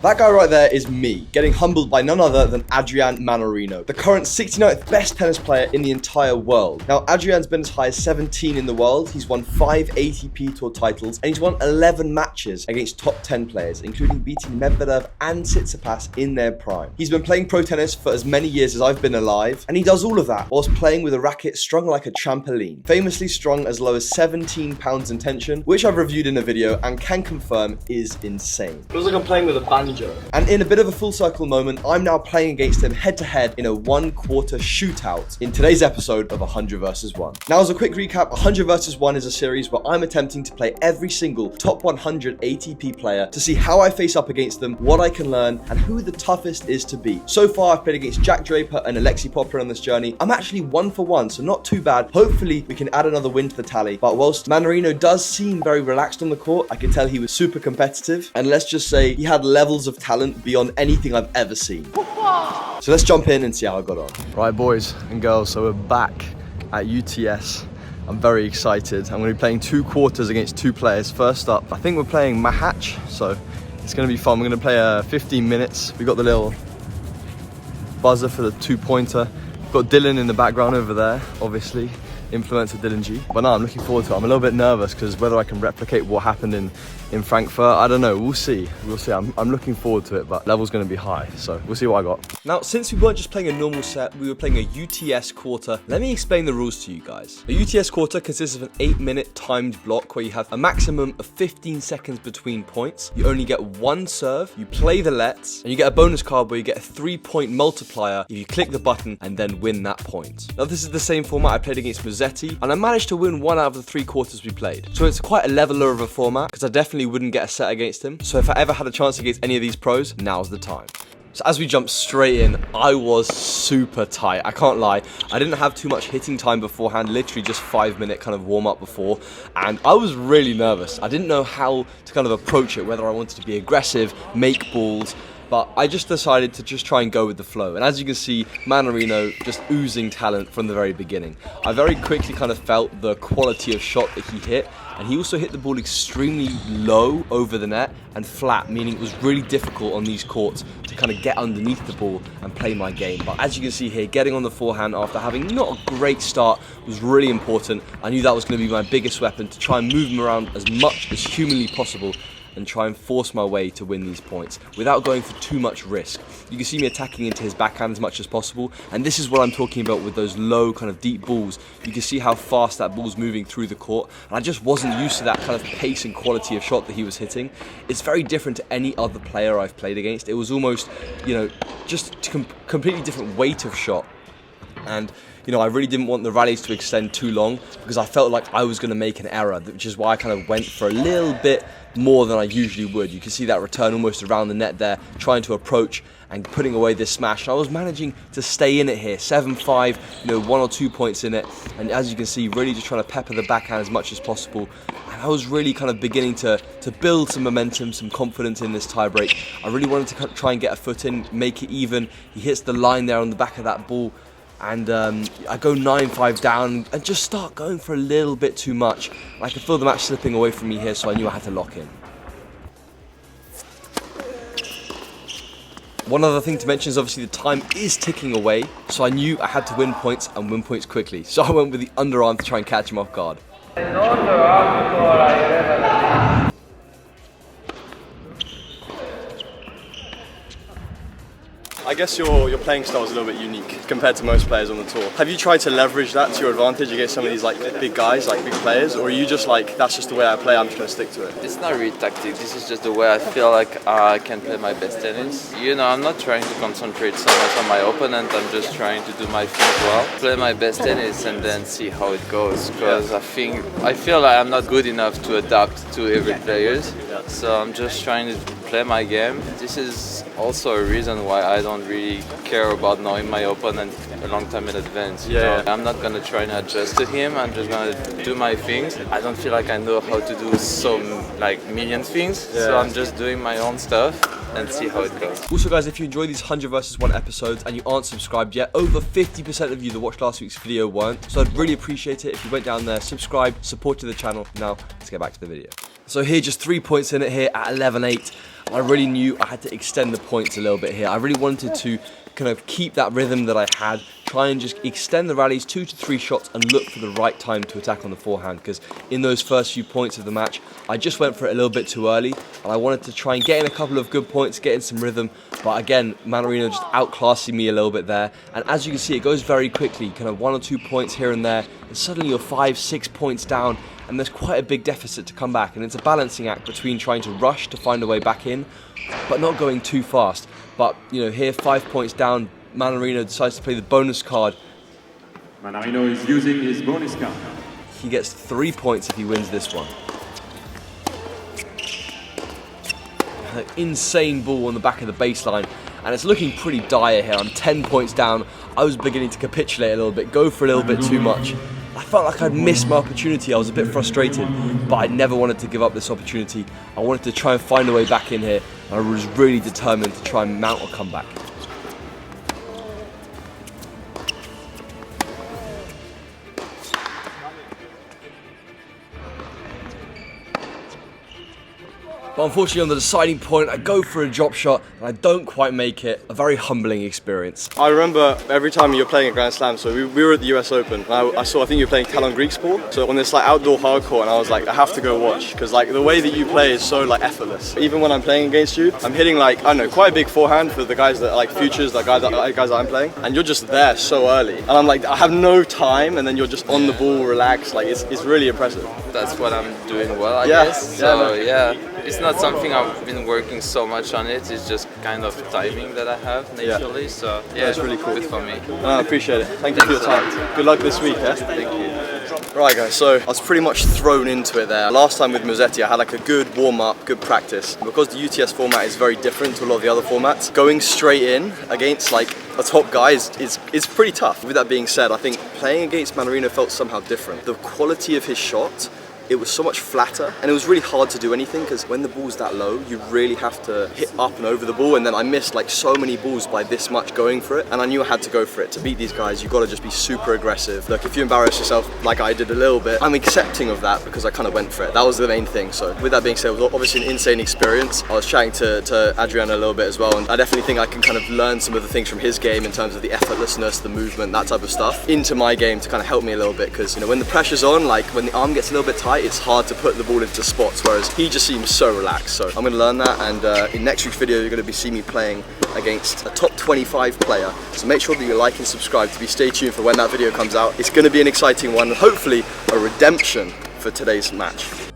That guy right there is me, getting humbled by none other than Adrian Mannarino, the current 69th best tennis player in the entire world. Now, Adrian's been as high as 17 in the world, he's won 5 ATP Tour titles, and he's won 11 matches against top 10 players, including beating Medvedev and Tsitsipas in their prime. He's been playing pro tennis for as many years as I've been alive, and he does all of that whilst playing with a racket strung like a trampoline, famously strung as low as 17 pounds in tension, which I've reviewed in a video and can confirm is insane. Feels like I'm playing with a banjo. And in a bit of a full circle moment, I'm now playing against him head to head in a 1/4 shootout in today's episode of 100 vs 1. Now, as a quick recap, 100 vs 1 is a series where I'm attempting to play every single top 100 ATP player to see how I face up against them, what I can learn, and who the toughest is to beat. So far, I've played against Jack Draper and Alexei Popper on this journey. I'm actually 1 for 1, so not too bad. Hopefully, we can add another win to the tally. But whilst Mannarino does seem very relaxed on the court, I can tell he was super competitive. And let's just say he had levels of talent beyond anything I've ever seen. So let's jump in and see how I got on. Right, boys and girls, so we're back at UTS. I'm very excited. I'm going to be playing 2 quarters against 2 players. First up, I think we're playing Mahatch, so it's going to be fun. We're going to play 15 minutes. We've got the little buzzer for the 2-pointer. We've got Dylan in the background over there, obviously. Influencer Dylan G. But no, I'm looking forward to it. I'm a little bit nervous because whether I can replicate what happened in Frankfurt, I don't know. We'll see. We'll see. I'm looking forward to it, but level's going to be high. So we'll see what I got. Now, since we weren't just playing a normal set, we were playing a UTS quarter. Let me explain the rules to you guys. A UTS quarter consists of an 8-minute timed block where you have a maximum of 15 seconds between points. You only get 1 serve. You play the lets, and you get a bonus card where you get a 3-point multiplier if you click the button and then win that point. Now, this is the same format I played against Mazzetti, and I managed to win 1 out of the 3 quarters we played. So it's quite a leveler of a format because I definitely wouldn't get a set against him. So if I ever had a chance against any of these pros, now's the time. So as we jump straight in, I was super tight. I can't lie. I didn't have too much hitting time beforehand, literally just 5-minute kind of warm up before. And I was really nervous. I didn't know how to kind of approach it, whether I wanted to be aggressive, make balls. But I just decided to just try and go with the flow. And as you can see, Mannarino just oozing talent from the very beginning. I very quickly kind of felt the quality of shot that he hit. And he also hit the ball extremely low over the net and flat, meaning it was really difficult on these courts to kind of get underneath the ball and play my game. But as you can see here, getting on the forehand after having not a great start was really important. I knew that was going to be my biggest weapon, to try and move him around as much as humanly possible and try and force my way to win these points without going for too much risk. You can see me attacking into his backhand as much as possible, and this is what I'm talking about with those low kind of deep balls. You can see how fast that ball's moving through the court, and I just wasn't used to that kind of pace and quality of shot that he was hitting. It's very different to any other player I've played against. It was almost, you know, just completely different weight of shot. And you know, I really didn't want the rallies to extend too long because I felt like I was going to make an error, which is why I kind of went for a little bit more than I usually would. You can see that return almost around the net there, trying to approach and putting away this smash. And I was managing to stay in it here, 7-5, you know, 1 or 2 points in it. And as you can see, really just trying to pepper the backhand as much as possible. And I was really kind of beginning to build some momentum, some confidence in this tiebreak. I really wanted to try and get a foot in, make it even. He hits the line there on the back of that ball. And I go 9-5 down and just start going for a little bit too much. I could feel the match slipping away from me here, so I knew I had to lock in. One other thing to mention is obviously the time is ticking away, so I knew I had to win points and win points quickly. So I went with the underarm to try and catch him off guard. I guess your playing style is a little bit unique compared to most players on the tour. Have you tried to leverage that to your advantage against some of these like big guys, like big players, or are you just like, that's just the way I play, I'm just going to stick to it? It's not really tactic, this is just the way I feel like I can play my best tennis. You know, I'm not trying to concentrate so much on my opponent, I'm just trying to do my things well, play my best tennis and then see how it goes, because I feel like I'm not good enough to adapt to every player, so I'm just trying to play my game. This is also a reason why I don't really care about knowing my opponent a long time in advance. Yeah. I'm not gonna try and adjust to him. I'm just gonna do my things. I don't feel like I know how to do million things, so I'm just doing my own stuff and see how it goes. Also guys, if you enjoy these 100 vs 1 episodes and you aren't subscribed yet, over 50% of you that watched last week's video weren't, so I'd really appreciate it if you went down there, subscribed, supported the channel. Now, let's get back to the video. So here, just 3 points in it here at 11-8. I really knew I had to extend the points a little bit here. I really wanted to kind of keep that rhythm that I had, try and just extend the rallies 2 to 3 shots and look for the right time to attack on the forehand, because in those first few points of the match, I just went for it a little bit too early and I wanted to try and get in a couple of good points, get in some rhythm, but again, Mannarino just outclassing me a little bit there. And as you can see, it goes very quickly, kind of 1 or 2 points here and there, and suddenly you're 5-6 points down, and there's quite a big deficit to come back, and it's a balancing act between trying to rush to find a way back in, but not going too fast. But, you know, here 5 points down, Mannarino decides to play the bonus card. Mannarino is using his bonus card. He gets 3 points if he wins this one. An insane ball on the back of the baseline, and it's looking pretty dire here. I'm 10 points down. I was beginning to capitulate a little bit, go for a little bit too much. I felt like I'd missed my opportunity. I was a bit frustrated, but I never wanted to give up this opportunity. I wanted to try and find a way back in here, and I was really determined to try and mount a comeback. But unfortunately on the deciding point, I go for a drop shot and I don't quite make it. A very humbling experience. I remember every time you were playing at Grand Slam, so we were at the US Open, and I think you were playing Talon Greek sport, so on this like outdoor hardcourt, and I was like, I have to go watch, because like the way that you play is so like effortless. Even when I'm playing against you, I'm hitting like, I don't know, quite a big forehand for the guys that are like futures, like guys that I'm playing, and you're just there so early. And I'm like, I have no time, and then you're just on the ball, relaxed, like it's really impressive. That's what I'm doing well, I guess. So yeah, it's not something I've been working so much on it. It's just kind of timing that I have naturally. So yeah, it's really cool. Good for me. I appreciate it. Thank you for your time. Good luck this week. Yeah? Thank you. Right guys, so I was pretty much thrown into it there. Last time with Musetti I had like a good warm-up, good practice. Because the UTS format is very different to a lot of the other formats, going straight in against like a top guy is pretty tough. With that being said, I think playing against Mannarino felt somehow different. The quality of his shot, it was so much flatter, and it was really hard to do anything, because when the ball's that low, you really have to hit up and over the ball, and then I missed like so many balls by this much going for it, and I knew I had to go for it. To beat these guys, you've got to just be super aggressive. Look, if you embarrass yourself like I did a little bit, I'm accepting of that because I kind of went for it. That was the main thing. So with that being said, it was obviously an insane experience. I was chatting to Adrian a little bit as well, and I definitely think I can kind of learn some of the things from his game in terms of the effortlessness, the movement, that type of stuff, into my game to kind of help me a little bit, because you know, when the pressure's on, like when the arm gets a little bit tight, it's hard to put the ball into spots, whereas he just seems so relaxed. So I'm going to learn that, and in next week's video you're going to be seeing me playing against a top 25 player. So make sure that you like and subscribe to stay tuned for when that video comes out. It's going to be an exciting one, and hopefully a redemption for today's match.